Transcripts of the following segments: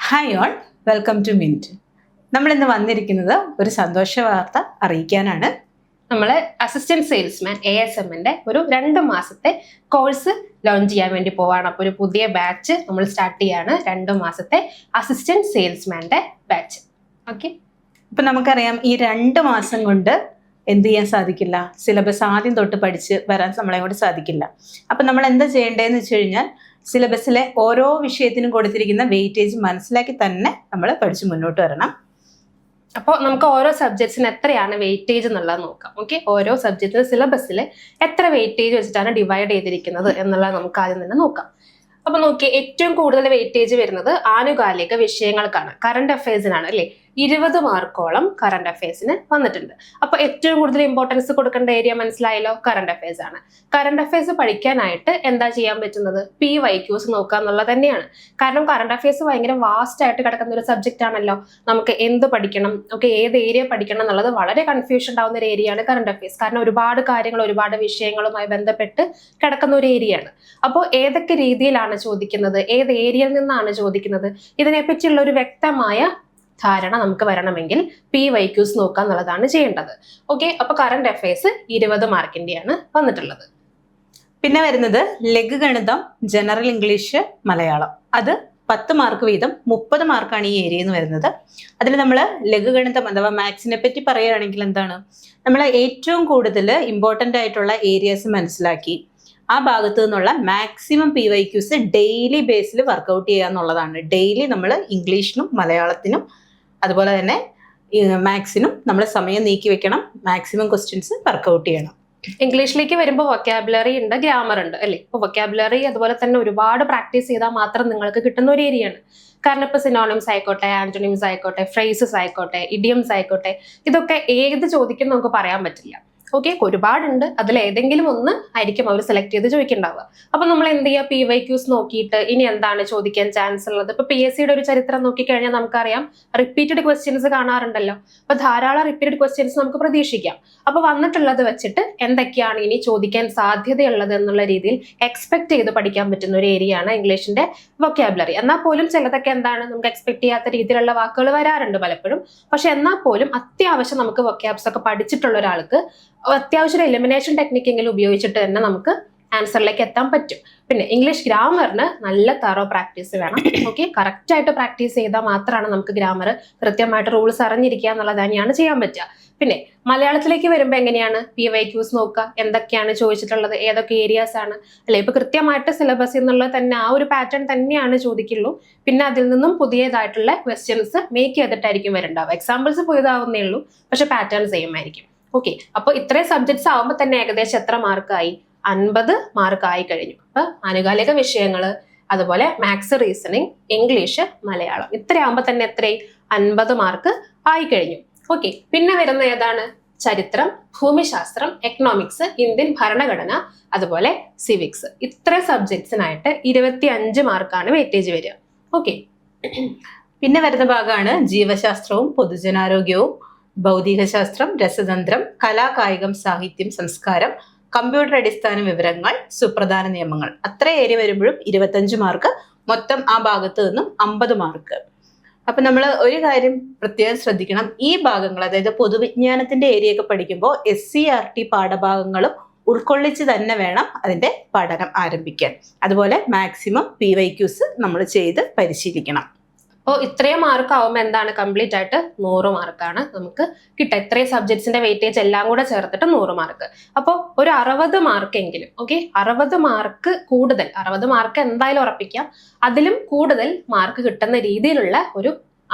Hi all, welcome to Mint. നമ്മൾ ഇന്ന് വന്നിരിക്കുന്നത് ഒരു സന്തോഷ വാർത്ത അറിയിക്കാനാണ്. നമ്മൾ അസിസ്റ്റന്റ് സെയിൽസ്മാൻ ASMന്റെ ഒരു 2 മാസത്തെ കോഴ്സ് ലോഞ്ച് ചെയ്യാൻ വേണ്ടി പോവാണ്. അപ്പോൾ ഒരു പുതിയ ബാച്ച് നമ്മൾ സ്റ്റാർട്ട് ചെയ്യാണ്, 2 മാസത്തെ അസിസ്റ്റന്റ് സെയിൽസ്മാന്റെ ബാച്ച്. ഓക്കെ, ഇപ്പം നമുക്കറിയാം ഈ 2 മാസം കൊണ്ട് എന്ത് ചെയ്യാൻ സാധിക്കില്ല, സിലബസ് ആദ്യം തൊട്ട് പഠിച്ച് വരാൻ നമ്മളെ കൊണ്ട് സാധിക്കില്ല. അപ്പം നമ്മൾ എന്താ ചെയ്യേണ്ടതെന്ന് വെച്ച് കഴിഞ്ഞാൽ സിലബസിലെ ഓരോ വിഷയത്തിനും കൊടുത്തിരിക്കുന്ന വെയിറ്റേജ് മനസ്സിലാക്കി തന്നെ നമ്മൾ പഠിച്ച് മുന്നോട്ട് വരണം. അപ്പോൾ നമുക്ക് ഓരോ സബ്ജക്ട്സിന് എത്രയാണ് വെയിറ്റേജ് എന്നുള്ളത് നോക്കാം. ഓക്കെ, ഓരോ സബ്ജക്റ്റിന് സിലബസിൽ എത്ര വെയിറ്റേജ് വെച്ചിട്ടാണ് ഡിവൈഡ് ചെയ്തിരിക്കുന്നത് എന്നുള്ളത് നമുക്ക് ആദ്യം തന്നെ നോക്കാം. അപ്പൊ നോക്കി, ഏറ്റവും കൂടുതൽ വെയിറ്റേജ് വരുന്നത് ആനുകാലിക വിഷയങ്ങൾക്കാണ്, കറണ്ട് അഫയേഴ്സിനാണ് അല്ലേ. 20 മാർക്കോളം കറണ്ട് അഫയേഴ്സിന് വന്നിട്ടുണ്ട്. അപ്പൊ ഏറ്റവും കൂടുതൽ ഇമ്പോർട്ടൻസ് കൊടുക്കേണ്ട ഏരിയ മനസ്സിലായല്ലോ, കറണ്ട് അഫയേഴ്സ് ആണ്. കറണ്ട് അഫയേഴ്സ് പഠിക്കാനായിട്ട് എന്താ ചെയ്യാൻ പറ്റുന്നത്, PYQs നോക്കുക എന്നുള്ളത് തന്നെയാണ്. കാരണം കറണ്ട് അഫയേഴ്സ് ഭയങ്കര വാസ്റ്റ് ആയിട്ട് കിടക്കുന്ന ഒരു സബ്ജക്റ്റ് ആണല്ലോ. നമുക്ക് എന്ത് പഠിക്കണം, ഓക്കെ, ഏത് ഏരിയ പഠിക്കണം എന്നുള്ളത് വളരെ കൺഫ്യൂഷൻ ഉണ്ടാവുന്ന ഒരു ഏരിയയാണ് കറണ്ട് അഫയേഴ്സ്. കാരണം ഒരുപാട് കാര്യങ്ങൾ, ഒരുപാട് വിഷയങ്ങളുമായി ബന്ധപ്പെട്ട് കിടക്കുന്ന ഒരു ഏരിയയാണ്. അപ്പോൾ ഏതൊക്കെ രീതിയിലാണ് ചോദിക്കുന്നത്, ഏത് ഏരിയയിൽ നിന്നാണ് ചോദിക്കുന്നത്, ഇതിനെപ്പറ്റിയുള്ള ഒരു വ്യക്തമായ ധാരണ നമുക്ക് വരണമെങ്കിൽ PYQs നോക്കുക എന്നുള്ളതാണ് ചെയ്യേണ്ടത്. ഓക്കെ, അപ്പൊ കറണ്ട് അഫയേഴ്സ് 20 മാർക്കിന്റെയാണ് വന്നിട്ടുള്ളത്. പിന്നെ വരുന്നത് ലഘുഗണിതം, ജനറൽ ഇംഗ്ലീഷ്, മലയാളം. അത് 10 മാർക്ക് വീതം 30 മാർക്കാണ് ഈ ഏരിയയിൽ നിന്ന് വരുന്നത്. അതിൽ നമ്മൾ ലഘുഗണിതം അഥവാ മാത്സിനെ പറ്റി പറയുകയാണെങ്കിൽ എന്താണ്, നമ്മൾ ഏറ്റവും കൂടുതൽ ഇമ്പോർട്ടൻ്റ് ആയിട്ടുള്ള ഏരിയാസ് മനസ്സിലാക്കി ആ ഭാഗത്തു നിന്നുള്ള മാക്സിമം PYQs ഡെയിലി ബേസിൽ വർക്കൗട്ട് ചെയ്യുക എന്നുള്ളതാണ്. ഡെയിലി നമ്മൾ ഇംഗ്ലീഷിനും മലയാളത്തിനും അതുപോലെ തന്നെ മാത്സിനും നമ്മൾ സമയം നീക്കി വെക്കണം, മാക്സിമം ക്വസ്റ്റ്യൻസ് വർക്കൗട്ട് ചെയ്യണം. ഇംഗ്ലീഷിലേക്ക് വരുമ്പോൾ വൊക്കാബുലറി ഉണ്ട്, ഗ്രാമർ ഉണ്ട് അല്ലേ. ഇപ്പൊ വൊക്കാബുലറി അതുപോലെ തന്നെ ഒരുപാട് പ്രാക്ടീസ് ചെയ്താൽ മാത്രം നിങ്ങൾക്ക് കിട്ടുന്ന ഒരു ഏരിയയാണ്. കാരണം ഇപ്പൊ സിനോണിംസ് ആയിക്കോട്ടെ, ആന്റോണിംസ് ആയിക്കോട്ടെ, ഫ്രേസസ് ആയിക്കോട്ടെ, ഇഡിയംസ് ആയിക്കോട്ടെ, ഇതൊക്കെ ഏത് ചോദിക്കും നമുക്ക് പറയാൻ പറ്റില്ല. ഓക്കെ, ഒരുപാടുണ്ട്, അതിൽ ഏതെങ്കിലും ഒന്ന് ആയിരിക്കും അവർ സെലക്ട് ചെയ്ത് ചോദിക്കുന്നുണ്ടാവുക. അപ്പൊ നമ്മൾ എന്ത് ചെയ്യുക, PYQs നോക്കിയിട്ട് ഇനി എന്താണ് ചോദിക്കാൻ ചാൻസ് ഉള്ളത്. ഇപ്പൊ PSCയുടെ ഒരു ചരിത്രം നോക്കിക്കഴിഞ്ഞാൽ നമുക്കറിയാം, റിപ്പീറ്റഡ് ക്വസ്റ്റ്യൻസ് കാണാറുണ്ടല്ലോ. അപ്പൊ ധാരാളം റിപ്പീറ്റഡ് ക്വസ്റ്റ്യൻസ് നമുക്ക് പ്രതീക്ഷിക്കാം. അപ്പൊ വന്നിട്ടുള്ളത് വെച്ചിട്ട് എന്തൊക്കെയാണ് ഇനി ചോദിക്കാൻ സാധ്യതയുള്ളത് എന്നുള്ള രീതിയിൽ എക്സ്പെക്ട് ചെയ്ത് പഠിക്കാൻ പറ്റുന്ന ഒരു ഏരിയയാണ് ഇംഗ്ലീഷിന്റെ വൊക്കാബുലറി. എന്നാൽ പോലും ചിലതൊക്കെ എന്താണ്, നമുക്ക് എക്സ്പെക്ട് ചെയ്യാത്ത രീതിയിലുള്ള വാക്കുകൾ വരാറുണ്ട് പലപ്പോഴും. പക്ഷെ എന്നാൽ പോലും അത്യാവശ്യം നമുക്ക് വൊക്കാബ്സ് ഒക്കെ പഠിച്ചിട്ടുള്ള ഒരാൾക്ക് അത്യാവശ്യം എലിമിനേഷൻ ടെക്നിക്ക് എങ്കിലും ഉപയോഗിച്ചിട്ട് തന്നെ നമുക്ക് ആൻസറിലേക്ക് എത്താൻ പറ്റും. പിന്നെ ഇംഗ്ലീഷ് ഗ്രാമറിന് നല്ല തറോ പ്രാക്ടീസ് വേണം. ഓക്കെ, കറക്റ്റ് ആയിട്ട് പ്രാക്ടീസ് ചെയ്താൽ മാത്രമാണ് നമുക്ക് ഗ്രാമർ കൃത്യമായിട്ട് റൂൾസ് അറിഞ്ഞിരിക്കുക എന്നുള്ളത് തന്നെയാണ് ചെയ്യാൻ പറ്റുക. പിന്നെ മലയാളത്തിലേക്ക് വരുമ്പോൾ എങ്ങനെയാണ്, PYQs നോക്കുക, എന്തൊക്കെയാണ് ചോദിച്ചിട്ടുള്ളത്, ഏതൊക്കെ ഏരിയാസ് ആണ് അല്ലെ. ഇപ്പൊ കൃത്യമായിട്ട് സിലബസ് എന്നുള്ളത് തന്നെ ആ ഒരു പാറ്റേൺ തന്നെയാണ് ചോദിക്കുള്ളൂ. പിന്നെ അതിൽ നിന്നും പുതിയതായിട്ടുള്ള ക്വസ്റ്റ്യൻസ് മേക്ക് ചെയ്തിട്ടായിരിക്കും വരണ്ടാവുക. എക്സാമ്പിൾസ് പുതിയതാവുന്നേ ഉള്ളൂ, പക്ഷെ പാറ്റേൺ സെയിം ആയിരിക്കും. ഓക്കെ, അപ്പൊ ഇത്രയും സബ്ജക്ട്സ് ആവുമ്പോൾ തന്നെ ഏകദേശം എത്ര മാർക്കായി, 50 മാർക്ക് ആയി കഴിഞ്ഞു. അപ്പൊ ആനുകാലിക വിഷയങ്ങള്, അതുപോലെ മാത്സ്, റീസണിങ്, ഇംഗ്ലീഷ്, മലയാളം, ഇത്രയാവുമ്പോൾ തന്നെ എത്രയായി, 50 മാർക്ക് ആയി കഴിഞ്ഞു. ഓക്കെ, പിന്നെ വരുന്ന ഏതാണ്, ചരിത്രം, ഭൂമിശാസ്ത്രം, എക്കണോമിക്സ്, ഇന്ത്യൻ ഭരണഘടന, അതുപോലെ സിവിക്സ്. ഇത്ര സബ്ജക്ട്സിനായിട്ട് 25 മാർക്കാണ് വെയിറ്റേജ് വരിക. ഓക്കെ, പിന്നെ വരുന്ന ഭാഗമാണ് ജീവശാസ്ത്രവും പൊതുജനാരോഗ്യവും, ഭൗതികശാസ്ത്രം, രസതന്ത്രം, കലാ, കായികം, സാഹിത്യം, സംസ്കാരം, കമ്പ്യൂട്ടർ അടിസ്ഥാന വിവരങ്ങൾ, സുപ്രധാന നിയമങ്ങൾ. അത്ര ഏരിയ വരുമ്പോഴും 25 മാർക്ക്, മൊത്തം ആ ഭാഗത്ത് നിന്നും 50 മാർക്ക്. അപ്പൊ നമ്മൾ ഒരു കാര്യം പ്രത്യേകം ശ്രദ്ധിക്കണം, ഈ ഭാഗങ്ങൾ അതായത് പൊതുവിജ്ഞാനത്തിന്റെ ഏരിയ ഒക്കെ പഠിക്കുമ്പോൾ SCERT പാഠഭാഗങ്ങളും ഉൾക്കൊള്ളിച്ച് തന്നെ വേണം അതിന്റെ പഠനം ആരംഭിക്കാൻ. അതുപോലെ മാക്സിമം PYQs നമ്മൾ ചെയ്ത് പരിശീലിക്കണം. അപ്പോൾ ഇത്രയും മാർക്ക് ആവുമ്പോൾ എന്താണ്, കംപ്ലീറ്റ് ആയിട്ട് 100 മാർക്കാണ് നമുക്ക് കിട്ടുക. ഇത്രയും സബ്ജക്ട്സിന്റെ വെയിറ്റേജ് എല്ലാം കൂടെ ചേർത്തിട്ട് 100 മാർക്ക്. അപ്പോൾ ഒരു 60 മാർക്ക് എങ്കിലും, ഓക്കെ, 60 മാർക്ക് കൂടുതൽ, 60 മാർക്ക് എന്തായാലും ഉറപ്പിക്കാം, അതിലും കൂടുതൽ മാർക്ക് കിട്ടുന്ന രീതിയിലുള്ള ഒരു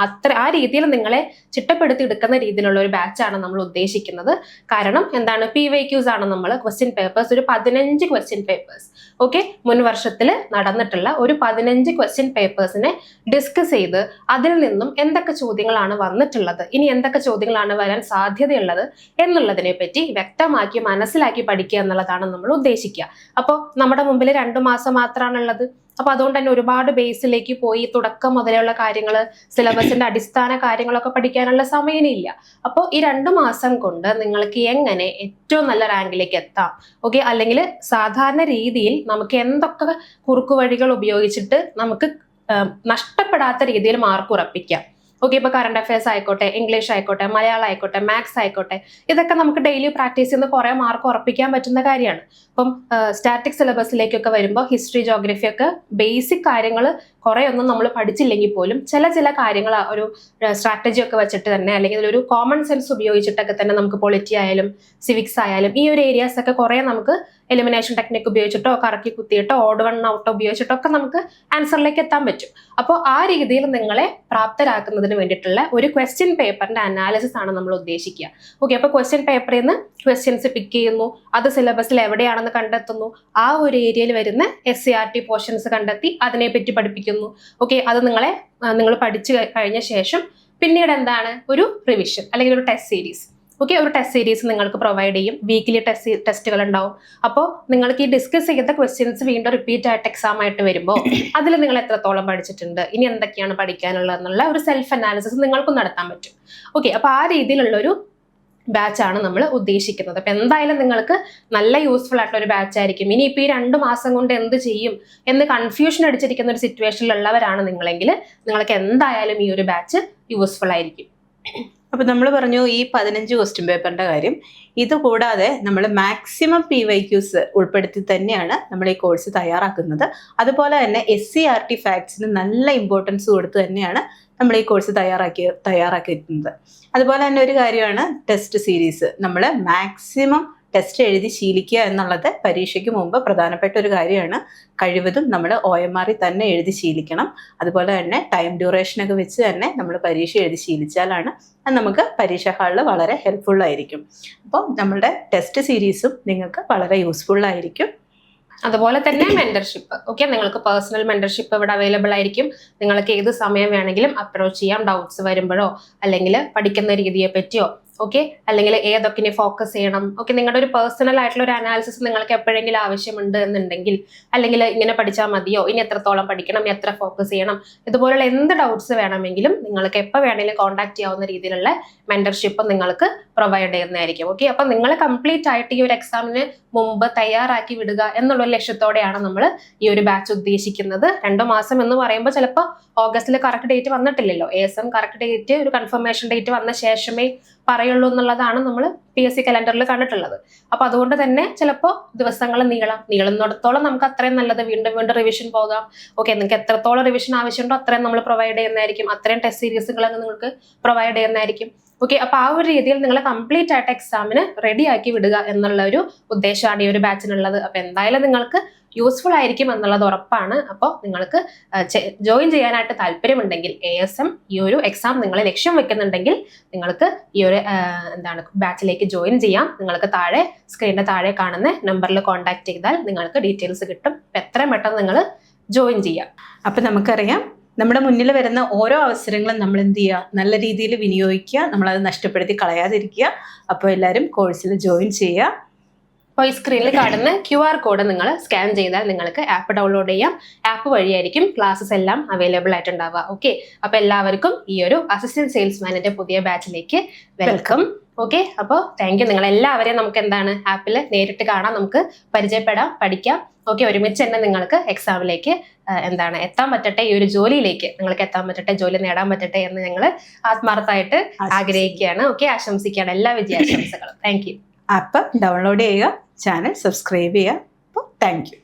ആ രീതിയിൽ നിങ്ങളെ ചിട്ടപ്പെടുത്തി എടുക്കുന്ന രീതിയിലുള്ള ഒരു ബാച്ചാണ് നമ്മൾ ഉദ്ദേശിക്കുന്നത്. കാരണം എന്താണ്, PYQs ആണ് നമ്മൾ ക്വസ്റ്റ്യൻ പേപ്പേഴ്സ്, ഒരു 15 ക്വസ്റ്റ്യൻ പേപ്പേഴ്സ്, ഓക്കെ, മുൻ വർഷത്തിൽ നടന്നിട്ടുള്ള ഒരു 15 ക്വസ്റ്റ്യൻ പേപ്പേഴ്സിനെ ഡിസ്കസ് ചെയ്ത് അതിൽ നിന്നും എന്തൊക്കെ ചോദ്യങ്ങളാണ് വന്നിട്ടുള്ളത്, ഇനി എന്തൊക്കെ ചോദ്യങ്ങളാണ് വരാൻ സാധ്യതയുള്ളത് എന്നുള്ളതിനെ പറ്റി വ്യക്തമാക്കി മനസ്സിലാക്കി പഠിക്കുക എന്നുള്ളതാണ് നമ്മൾ ഉദ്ദേശിക്കുക. അപ്പോൾ നമ്മുടെ മുമ്പിൽ 2 മാസം മാത്രമാണുള്ളത്. അപ്പൊ അതുകൊണ്ട് തന്നെ ഒരുപാട് ബേസിലേക്ക് പോയി തുടക്കം മുതലുള്ള കാര്യങ്ങൾ, സിലബസിന്റെ അടിസ്ഥാന കാര്യങ്ങളൊക്കെ പഠിക്കാനുള്ള സമയമില്ല. അപ്പോൾ ഈ 2 മാസം കൊണ്ട് നിങ്ങൾക്ക് എങ്ങനെ ഏറ്റവും നല്ല റാങ്കിലേക്ക് എത്താം, ഓക്കെ, അല്ലെങ്കിൽ സാധാരണ രീതിയിൽ നമുക്ക് എന്തൊക്കെ കുറുക്കുവഴികൾ ഉപയോഗിച്ചിട്ട് നമുക്ക് നഷ്ടപ്പെടാത്ത രീതിയിൽ മാർക്ക് ഉറപ്പിക്കാം. ഓക്കെ, ഇപ്പൊ കറണ്ട് അഫയേഴ്സ് ആയിക്കോട്ടെ, ഇംഗ്ലീഷ് ആയിക്കോട്ടെ, മലയാളം ആയിക്കോട്ടെ, മാത്സ് ആയിക്കോട്ടെ, ഇതൊക്കെ നമുക്ക് ഡെയിലി പ്രാക്ടീസ് ചെയ്യുന്ന കുറെ മാർക്ക് ഉറപ്പിക്കാൻ പറ്റുന്ന കാര്യമാണ്. ഇപ്പം സ്റ്റാറ്റിക് സിലബസിലേക്കൊക്കെ വരുമ്പോൾ ഹിസ്റ്ററി, ജോഗ്രഫി ഒക്കെ ബേസിക് കാര്യങ്ങൾ കുറെ ഒന്നും നമ്മൾ പഠിച്ചില്ലെങ്കിൽ പോലും ചില കാര്യങ്ങൾ ഒരു സ്ട്രാറ്റജി ഒക്കെ വെച്ചിട്ട് തന്നെ, അല്ലെങ്കിൽ ഒരു കോമൺ സെൻസ് ഉപയോഗിച്ചിട്ടൊക്കെ തന്നെ നമുക്ക് പൊളിറ്റി ആയാലും സിവിക്സ് ആയാലും ഈ ഒരു ഏരിയാസ് ഒക്കെ കുറെ നമുക്ക് എലിമിനേഷൻ ടെക്നിക് ഉപയോഗിച്ചിട്ടോ കറക്കി കുത്തിയിട്ടോ ഓഡ് വൺ ഔട്ടോ ഉപയോഗിച്ചിട്ടോ ഒക്കെ നമുക്ക് ആൻസറിലേക്ക് എത്താൻ പറ്റും. അപ്പോൾ ആ രീതിയിൽ നിങ്ങളെ പ്രാപ്തരാക്കുന്നതിന് വേണ്ടിയിട്ടുള്ള ഒരു ക്വസ്റ്റ്യൻ പേപ്പറിന്റെ അനാലിസിസ് ആണ് നമ്മൾ ഉദ്ദേശിക്കുക. ഓക്കെ, അപ്പോൾ ക്വസ്റ്റ്യൻ പേപ്പറിൽ നിന്ന് ക്വസ്റ്റ്യൻസ് പിക്ക് ചെയ്യുന്നു, അത് സിലബസിൽ എവിടെയാണെന്ന് കണ്ടെത്തുന്നു, ആ ഒരു ഏരിയയിൽ വരുന്ന SCERT പോർഷൻസ് കണ്ടെത്തി അതിനെപ്പറ്റി പഠിപ്പിക്കുന്നു. ഓക്കെ, അത് നിങ്ങൾ പഠിച്ചു കഴിഞ്ഞ ശേഷം പിന്നീട് എന്താണ് ഒരു റിവിഷൻ അല്ലെങ്കിൽ ഒരു ടെസ്റ്റ് സീരീസ്. ഓക്കെ, ഒരു ടെസ്റ്റ് സീരീസ് നിങ്ങൾക്ക് പ്രൊവൈഡ് ചെയ്യും. വീക്കിലി ടെസ്റ്റുകൾ ഉണ്ടാവും. അപ്പോൾ നിങ്ങൾക്ക് ഈ ഡിസ്കസ് ചെയ്ത ക്വസ്റ്റ്യൻസ് വീണ്ടും റിപ്പീറ്റ് ആയിട്ട് എക്സാം ആയിട്ട് വരുമ്പോൾ അതിൽ നിങ്ങൾ എത്രത്തോളം പഠിച്ചിട്ടുണ്ട്, ഇനി എന്തൊക്കെയാണ് പഠിക്കാനുള്ളത് എന്നുള്ള ഒരു സെൽഫ് അനാലിസിസ് നിങ്ങൾക്കും നടത്താൻ പറ്റും. ഓക്കെ, അപ്പോൾ ആ രീതിയിലുള്ള ഒരു ബാച്ചാണ് നമ്മൾ ഉദ്ദേശിക്കുന്നത്. അപ്പൊ എന്തായാലും നിങ്ങൾക്ക് നല്ല യൂസ്ഫുൾ ആയിട്ടുള്ള ഒരു ബാച്ച് ആയിരിക്കും. ഇനിയിപ്പോൾ ഈ 2 മാസം കൊണ്ട് എന്ത് ചെയ്യും എന്ന് കൺഫ്യൂഷൻ അടിച്ചിരിക്കുന്ന ഒരു സിറ്റുവേഷനിലുള്ളവരാണ് നിങ്ങളെങ്കിൽ നിങ്ങൾക്ക് എന്തായാലും ഈ ഒരു ബാച്ച് യൂസ്ഫുൾ ആയിരിക്കും. അപ്പൊ നമ്മൾ പറഞ്ഞു ഈ 15 ക്വസ്റ്റ്യൻ പേപ്പറിന്റെ കാര്യം. ഇത് കൂടാതെ നമ്മൾ മാക്സിമം PYQs ഉൾപ്പെടുത്തി തന്നെയാണ് നമ്മൾ ഈ കോഴ്സ് തയ്യാറാക്കുന്നത്. അതുപോലെ തന്നെ SCERT ഫാക്ട്സിന് നല്ല ഇമ്പോർട്ടൻസ് കൊടുത്ത് തന്നെയാണ് നമ്മൾ ഈ കോഴ്സ് തയ്യാറാക്കിയിരുന്നത്. അതുപോലെ തന്നെ ഒരു കാര്യമാണ് ടെസ്റ്റ് സീരീസ്. നമ്മൾ മാക്സിമം ടെസ്റ്റ് എഴുതി ശീലിക്കുക എന്നുള്ളത് പരീക്ഷയ്ക്ക് മുമ്പ് പ്രധാനപ്പെട്ട ഒരു കാര്യമാണ്. കഴിവതും നമ്മൾ OMR തന്നെ എഴുതി ശീലിക്കണം. അതുപോലെ തന്നെ ടൈം ഡ്യൂറേഷനൊക്കെ വെച്ച് തന്നെ നമ്മൾ പരീക്ഷ എഴുതി ശീലിച്ചാലാണ് അത് നമുക്ക് പരീക്ഷ ഹാളിൽ വളരെ ഹെൽപ്ഫുൾ ആയിരിക്കും. അപ്പോൾ നമ്മളുടെ ടെസ്റ്റ് സീരീസും നിങ്ങൾക്ക് വളരെ യൂസ്ഫുൾ ആയിരിക്കും. അതുപോലെ തന്നെ മെന്റർഷിപ്പ്. ഓക്കെ, നിങ്ങൾക്ക് പേഴ്സണൽ മെന്റർഷിപ്പ് ഇവിടെ അവൈലബിൾ ആയിരിക്കും. നിങ്ങൾക്ക് ഏത് സമയം വേണമെങ്കിലും അപ്രോച്ച് ചെയ്യാം. ഡൗട്ട്സ് വരുമ്പോഴോ അല്ലെങ്കിൽ പഠിക്കുന്ന രീതിയെ പറ്റിയോ ഓക്കെ, അല്ലെങ്കിൽ ഏതൊക്കെ ഇനി ഫോക്കസ് ചെയ്യണം, ഓക്കെ, നിങ്ങളുടെ ഒരു പേഴ്സണൽ ആയിട്ടുള്ള ഒരു അനാലിസിസ് നിങ്ങൾക്ക് എപ്പോഴെങ്കിലും ആവശ്യമുണ്ട് എന്നുണ്ടെങ്കിൽ, അല്ലെങ്കിൽ ഇങ്ങനെ പഠിച്ചാൽ മതിയോ, ഇനി എത്രത്തോളം പഠിക്കണം, എത്ര ഫോക്കസ് ചെയ്യണം, ഇതുപോലുള്ള എന്ത് ഡൗട്ട്സ് വേണമെങ്കിലും നിങ്ങൾക്ക് എപ്പോൾ വേണമെങ്കിലും കോൺടാക്ട് ചെയ്യാവുന്ന രീതിയിലുള്ള മെന്റർഷിപ്പ് നിങ്ങൾക്ക് പ്രൊവൈഡ് ചെയ്യുന്നതായിരിക്കും. ഓക്കെ, അപ്പം നിങ്ങൾ കംപ്ലീറ്റ് ആയിട്ട് ഈ ഒരു എക്സാമിന് മുമ്പ് തയ്യാറാക്കി വിടുക എന്നുള്ള ലക്ഷ്യത്തോടെയാണ് നമ്മൾ ഈ ഒരു ബാച്ച് ഉദ്ദേശിക്കുന്നത്. 2 മാസം എന്ന് പറയുമ്പോൾ ചിലപ്പോൾ ഓഗസ്റ്റിൽ കറക്റ്റ് ഡേറ്റ് വന്നിട്ടില്ലല്ലോ. ASM കറക്റ്റ് ഡേറ്റ്, ഒരു കൺഫർമേഷൻ ഡേറ്റ് വന്ന ശേഷമേ പറയുള്ളൂ എന്നുള്ളതാണ് നമ്മൾ PSC കലണ്ടറിൽ കണ്ടിട്ടുള്ളത്. അപ്പൊ അതുകൊണ്ട് തന്നെ ചിലപ്പോൾ ദിവസങ്ങൾ നീളുന്നിടത്തോളം നമുക്ക് അത്രയും നല്ലത്. വീണ്ടും റിവിഷൻ പോകാം. ഓക്കെ, നിങ്ങൾക്ക് എത്രത്തോളം റിവിഷൻ ആവശ്യമുണ്ടോ അത്രയും നമ്മൾ പ്രൊവൈഡ് ചെയ്യുന്നതായിരിക്കും. അത്രയും ടെസ്റ്റ് സീരീസുകളൊക്കെ നിങ്ങൾക്ക് പ്രൊവൈഡ് ചെയ്യുന്നതായിരിക്കും. ഓക്കെ, അപ്പൊ ആ ഒരു രീതിയിൽ നിങ്ങൾ കംപ്ലീറ്റ് ആയിട്ട് എക്സാമിന് റെഡി ആക്കി വിടുക എന്നുള്ള ഒരു ഉദ്ദേശമാണ് ഈ ഒരു ബാച്ചിനുള്ളത്. അപ്പൊ എന്തായാലും നിങ്ങൾക്ക് യൂസ്ഫുൾ ആയിരിക്കും എന്നുള്ളത് ഉറപ്പാണ്. അപ്പോൾ നിങ്ങൾക്ക് ജോയിൻ ചെയ്യാനായിട്ട് താല്പര്യമുണ്ടെങ്കിൽ, ASM ഈ ഒരു എക്സാം നിങ്ങൾ ലക്ഷ്യം വെക്കുന്നുണ്ടെങ്കിൽ നിങ്ങൾക്ക് ഈ ഒരു ബാച്ചിലേക്ക് ജോയിൻ ചെയ്യാം. നിങ്ങൾക്ക് സ്ക്രീനിന്റെ താഴെ കാണുന്ന നമ്പറിൽ കോൺടാക്ട് ചെയ്താൽ നിങ്ങൾക്ക് ഡീറ്റെയിൽസ് കിട്ടും. എത്രയും പെട്ടെന്ന് നിങ്ങൾ ജോയിൻ ചെയ്യാം. അപ്പൊ നമുക്കറിയാം, നമ്മുടെ മുന്നിൽ വരുന്ന ഓരോ അവസരങ്ങളും നമ്മൾ എന്ത് ചെയ്യുക, നല്ല രീതിയിൽ വിനിയോഗിക്കുക, നമ്മളത് നഷ്ടപ്പെടുത്തി കളയാതിരിക്കുക. അപ്പോൾ എല്ലാവരും കോഴ്സിൽ ജോയിൻ ചെയ്യുക. അപ്പോൾ ഈ സ്ക്രീനിൽ കാണുന്ന QR കോഡ് നിങ്ങൾ സ്കാൻ ചെയ്താൽ നിങ്ങൾക്ക് ആപ്പ് ഡൗൺലോഡ് ചെയ്യാം. ആപ്പ് വഴിയായിരിക്കും ക്ലാസ്സസ് എല്ലാം അവൈലബിൾ ആയിട്ടുണ്ടാവുക. ഓക്കെ, അപ്പോൾ എല്ലാവർക്കും ഈ ഒരു അസിസ്റ്റന്റ് സെയിൽസ്മാനിന്റെ പുതിയ ബാച്ചിലേക്ക് വെൽക്കം. ഓക്കെ, അപ്പോൾ താങ്ക് യു. നിങ്ങളെല്ലാവരെയും നമുക്ക് ആപ്പിൽ നേരിട്ട് കാണാം, നമുക്ക് പരിചയപ്പെടാം, പഠിക്കാം. ഓക്കെ, ഒരുമിച്ച് തന്നെ നിങ്ങൾക്ക് എക്സാമിലേക്ക് എത്താൻ പറ്റട്ടെ, ഈ ഒരു ജോലിയിലേക്ക് നിങ്ങൾക്ക് എത്താൻ പറ്റട്ടെ, ജോലി നേടാൻ പറ്റട്ടെ എന്ന് ഞങ്ങൾ ആത്മാർത്ഥമായിട്ട് ആഗ്രഹിക്കുകയാണ്. ഓക്കെ, ആശംസിക്കുകയാണ്. എല്ലാ വിജയാശംസകളും. Thank you. ആപ്പ് ഡൗൺലോഡ് ചെയ്യുക, ചാനൽ സബ്സ്ക്രൈബ് ചെയ്യുക. അപ്പോൾ താങ്ക് യു.